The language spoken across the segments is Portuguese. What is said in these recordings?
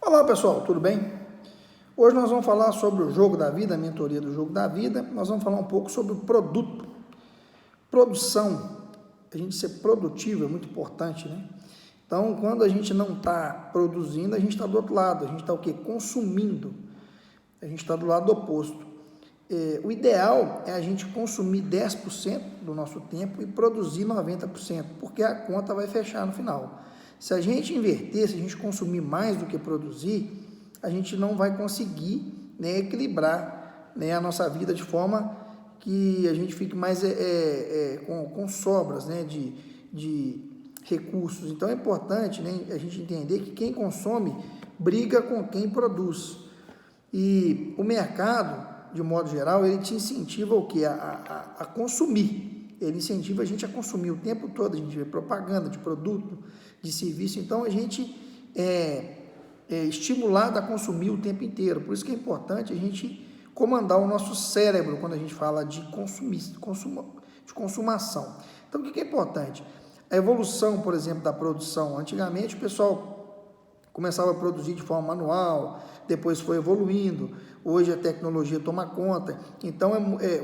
Olá pessoal, tudo bem? Hoje nós vamos falar sobre o jogo da vida, a mentoria do jogo da vida. Nós vamos falar um pouco sobre o produto, produção. A gente ser produtivo é muito importante, né? Então, quando a gente não está produzindo, a gente está do outro lado. A gente está o quê? Consumindo. A gente está do lado oposto. O ideal é a gente consumir 10% do nosso tempo e produzir 90%, porque a conta vai fechar no final. Se a gente inverter, se a gente consumir mais do que produzir, a gente não vai conseguir, né, equilibrar, né, a nossa vida de forma que a gente fique mais com sobras, né, de recursos. Então é importante, né, a gente entender que quem consome briga com quem produz. E o mercado, de modo geral, ele te incentiva o quê? A consumir. Ele incentiva a gente a consumir o tempo todo. A gente vê propaganda de produto, de serviço. Então, a gente é estimulado a consumir o tempo inteiro. Por isso que é importante a gente comandar o nosso cérebro quando a gente fala de consumação. Então, o que é importante? A evolução, por exemplo, da produção. Antigamente, o pessoal começava a produzir de forma manual, depois foi evoluindo, hoje a tecnologia toma conta, então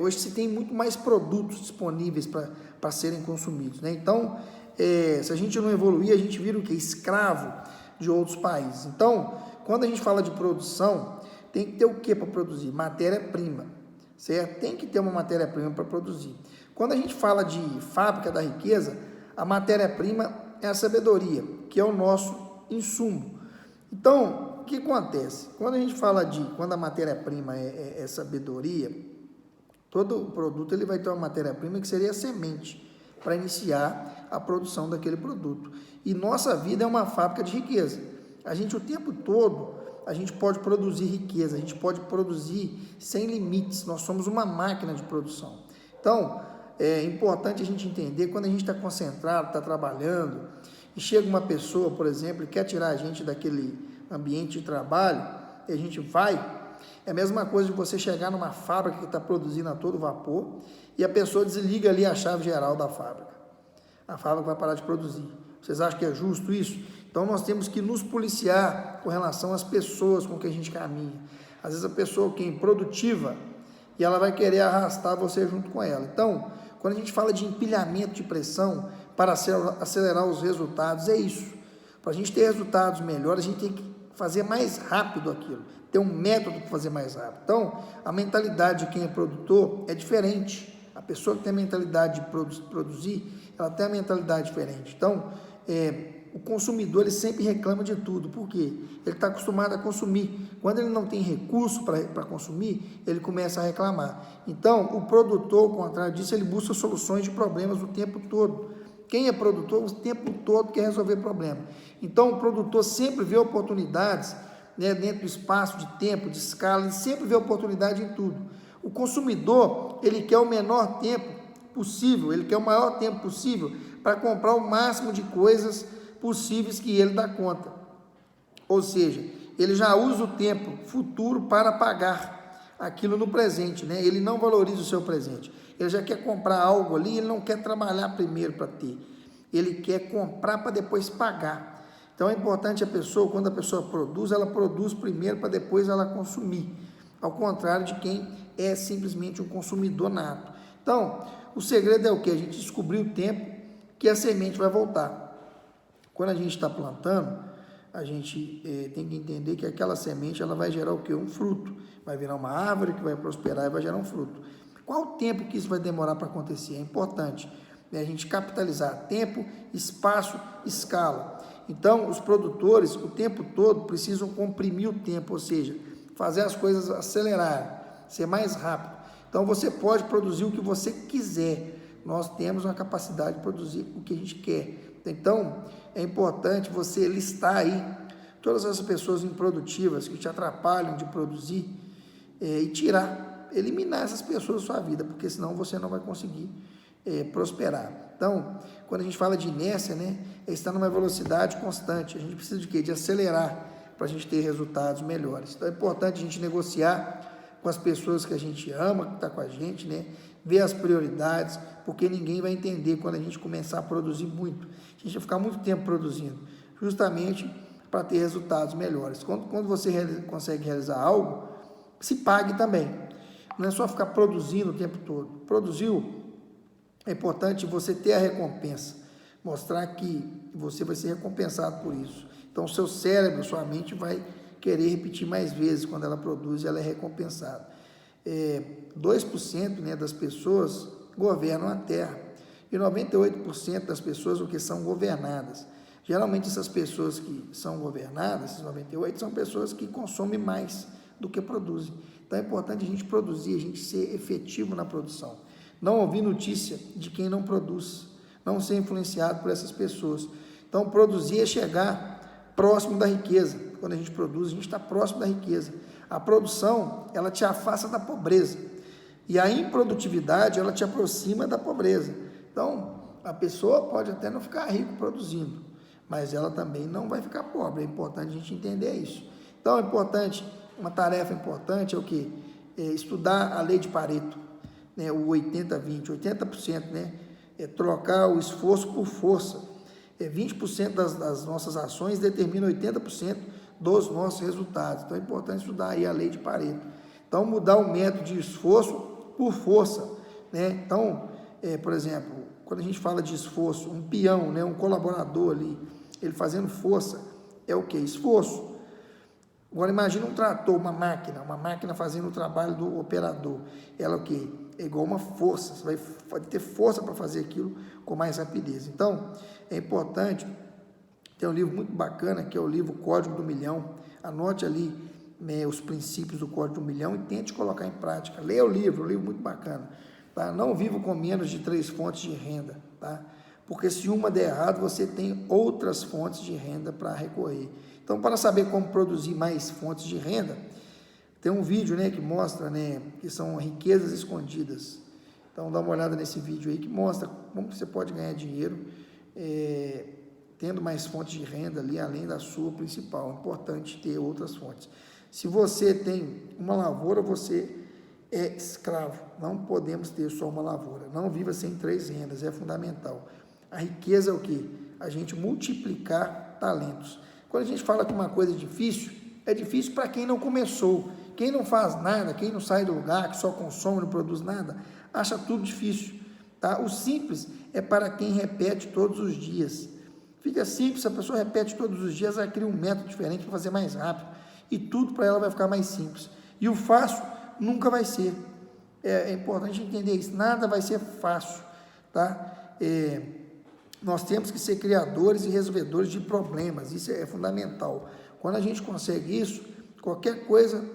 hoje se tem muito mais produtos disponíveis para serem consumidos, né? Então, se a gente não evoluir, a gente vira o quê? Escravo de outros países. Então, quando a gente fala de produção, tem que ter o que para produzir? Matéria-prima, certo? Tem que ter uma matéria-prima para produzir. Quando a gente fala de fábrica da riqueza, a matéria-prima é a sabedoria, que é o nosso insumo. Então, o que acontece? Quando a gente fala quando a matéria-prima é sabedoria, todo o produto ele vai ter uma matéria-prima que seria a semente para iniciar a produção daquele produto. E nossa vida é uma fábrica de riqueza. A gente o tempo todo, a gente pode produzir riqueza, a gente pode produzir sem limites, nós somos uma máquina de produção. Então, é importante a gente entender, quando a gente está concentrado, está trabalhando, e chega uma pessoa, por exemplo, e quer tirar a gente daquele ambiente de trabalho, e a gente vai, é a mesma coisa de você chegar numa fábrica que está produzindo a todo vapor, e a pessoa desliga ali a chave geral da fábrica. A fábrica vai parar de produzir. Vocês acham que é justo isso? Então nós temos que nos policiar com relação às pessoas com que a gente caminha. Às vezes a pessoa que é improdutiva, e ela vai querer arrastar você junto com ela. Então, quando a gente fala de empilhamento de pressão para acelerar os resultados, é isso. Para a gente ter resultados melhores, a gente tem que fazer mais rápido aquilo, ter um método para fazer mais rápido. Então, a mentalidade de quem é produtor é diferente. A pessoa que tem a mentalidade de produzir, ela tem a mentalidade diferente. Então, o consumidor, ele sempre reclama de tudo. Por quê? Ele está acostumado a consumir. Quando ele não tem recurso para consumir, ele começa a reclamar. Então, o produtor, ao contrário disso, ele busca soluções de problemas o tempo todo. Quem é produtor, o tempo todo quer resolver problema. Então, o produtor sempre vê oportunidades, né, dentro do espaço, de tempo, de escala, ele sempre vê oportunidade em tudo. O consumidor, ele quer o menor tempo possível, ele quer o maior tempo possível para comprar o máximo de coisas possíveis que ele dá conta. Ou seja, ele já usa o tempo futuro para pagar aquilo no presente, né? Ele não valoriza o seu presente. Ele já quer comprar algo ali, ele não quer trabalhar primeiro para ter. Ele quer comprar para depois pagar. Então é importante a pessoa, quando a pessoa produz, ela produz primeiro para depois ela consumir. Ao contrário de quem é simplesmente um consumidor nato. Então, o segredo é o quê? A gente descobrir o tempo que a semente vai voltar. Quando a gente está plantando, a gente tem que entender que aquela semente ela vai gerar o quê? Um fruto. Vai virar uma árvore que vai prosperar e vai gerar um fruto. Qual o tempo que isso vai demorar para acontecer? É importante, né, a gente capitalizar tempo, espaço, escala. Então, os produtores, o tempo todo, precisam comprimir o tempo, ou seja, fazer as coisas acelerarem, ser mais rápido. Então, você pode produzir o que você quiser. Nós temos uma capacidade de produzir o que a gente quer. Então, é importante você listar aí todas as pessoas improdutivas que te atrapalham de produzir e eliminar essas pessoas da sua vida, porque senão você não vai conseguir prosperar. Então, quando a gente fala de inércia, né, é estar numa velocidade constante. A gente precisa de quê? De acelerar para a gente ter resultados melhores. Então, é importante a gente negociar com as pessoas que a gente ama, que está com a gente, né, ver as prioridades, porque ninguém vai entender quando a gente começar a produzir muito. A gente vai ficar muito tempo produzindo, justamente para ter resultados melhores. Quando você consegue realizar algo, se pague também. Não é só ficar produzindo o tempo todo. Produziu, é importante você ter a recompensa, mostrar que você vai ser recompensado por isso. Então, o seu cérebro, sua mente vai querer repetir mais vezes quando ela produz e ela é recompensada. 2%, né, das pessoas governam a Terra e 98% das pessoas o que são governadas. Geralmente essas pessoas que são governadas, esses 98%, são pessoas que consomem mais do que produzem. Então é importante a gente produzir, a gente ser efetivo na produção. Não ouvir notícia de quem não produz, não ser influenciado por essas pessoas. Então produzir é chegar próximo da riqueza. Quando a gente produz, a gente está próximo da riqueza. A produção, ela te afasta da pobreza. E a improdutividade, ela te aproxima da pobreza. Então, a pessoa pode até não ficar rica produzindo, mas ela também não vai ficar pobre. É importante a gente entender isso. Então, é importante, uma tarefa importante é o quê? Estudar a lei de Pareto, né? O 80-20, 80%, né? Trocar o esforço por força. 20% das nossas ações determinam 80% dos nossos resultados. Então, é importante estudar aí a lei de Pareto. Então, mudar o método de esforço por força, né? Então, por exemplo, quando a gente fala de esforço, um peão, né, um colaborador ali, ele fazendo força, é o quê? Esforço. Agora, imagina um trator, uma máquina fazendo o trabalho do operador. Ela é o quê? É igual uma força, você vai ter força para fazer aquilo com mais rapidez. Então, é importante, tem um livro muito bacana, que é o livro Código do Milhão. Anote ali, né, os princípios do Código do Milhão e tente colocar em prática. Leia o livro, um livro muito bacana. Tá? Não viva com menos de 3 fontes de renda, tá? Porque se uma der errado, você tem outras fontes de renda para recorrer. Então, para saber como produzir mais fontes de renda, tem um vídeo, né, que mostra, né, que são riquezas escondidas. Então, dá uma olhada nesse vídeo aí que mostra como você pode ganhar dinheiro tendo mais fontes de renda ali, além da sua principal. É importante ter outras fontes. Se você tem uma lavoura, você é escravo. Não podemos ter só uma lavoura. Não viva sem 3 rendas, é fundamental. A riqueza é o quê? A gente multiplicar talentos. Quando a gente fala que uma coisa é difícil para quem não começou. Quem não faz nada, quem não sai do lugar, que só consome, não produz nada, acha tudo difícil. Tá? O simples é para quem repete todos os dias. Fica simples, se a pessoa repete todos os dias, ela cria um método diferente para fazer mais rápido. E tudo para ela vai ficar mais simples. E o fácil nunca vai ser. É importante entender isso. Nada vai ser fácil. Tá? Nós temos que ser criadores e resolvedores de problemas. Isso é fundamental. Quando a gente consegue isso, qualquer coisa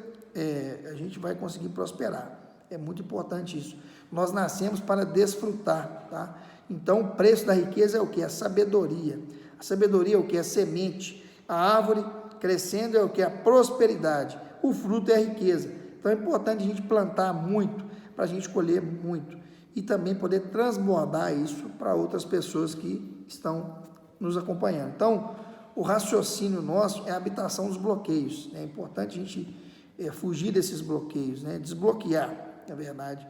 a gente vai conseguir prosperar. É muito importante isso. Nós nascemos para desfrutar. Tá? Então, o preço da riqueza é o que? A sabedoria. A sabedoria é o que? A semente. A árvore crescendo é o que? A prosperidade. O fruto é a riqueza. Então, é importante a gente plantar muito, para a gente colher muito. E também poder transbordar isso para outras pessoas que estão nos acompanhando. Então, o raciocínio nosso é a habitação dos bloqueios. É importante a gente fugir desses bloqueios, né? Desbloquear, na verdade,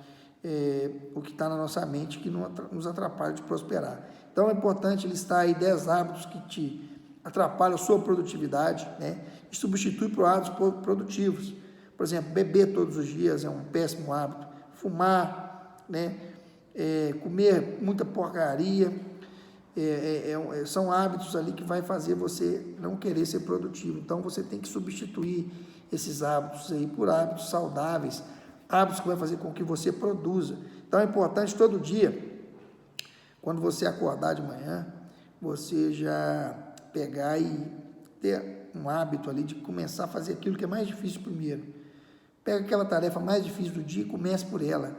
o que está na nossa mente que não nos atrapalha de prosperar. Então, é importante listar aí 10 hábitos que te atrapalham a sua produtividade, né? E substitui por hábitos produtivos. Por exemplo, beber todos os dias é um péssimo hábito. Fumar, né? Comer muita porcaria, são hábitos ali que vai fazer você não querer ser produtivo. Então, você tem que substituir esses hábitos aí por hábitos saudáveis, hábitos que vai fazer com que você produza. Então, é importante todo dia, quando você acordar de manhã, você já pegar e ter um hábito ali de começar a fazer aquilo que é mais difícil primeiro. Pega aquela tarefa mais difícil do dia e comece por ela,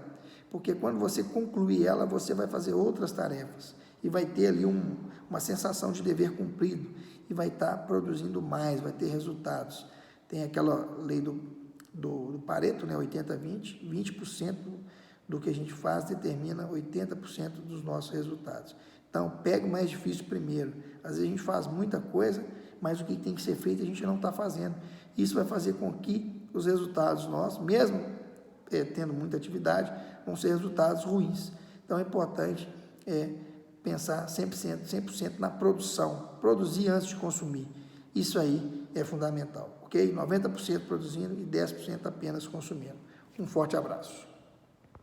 porque quando você concluir ela, você vai fazer outras tarefas e vai ter ali uma sensação de dever cumprido e vai estar produzindo mais, vai ter resultados. Tem aquela lei do Pareto, né, 80-20, 20% do que a gente faz determina 80% dos nossos resultados. Então, pega o mais difícil primeiro. Às vezes a gente faz muita coisa, mas o que tem que ser feito a gente não está fazendo. Isso vai fazer com que os resultados nossos, mesmo tendo muita atividade, vão ser resultados ruins. Então, é importante pensar 100% na produção. Produzir antes de consumir. Isso aí é fundamental, ok? 90% produzindo e 10% apenas consumindo. Um forte abraço.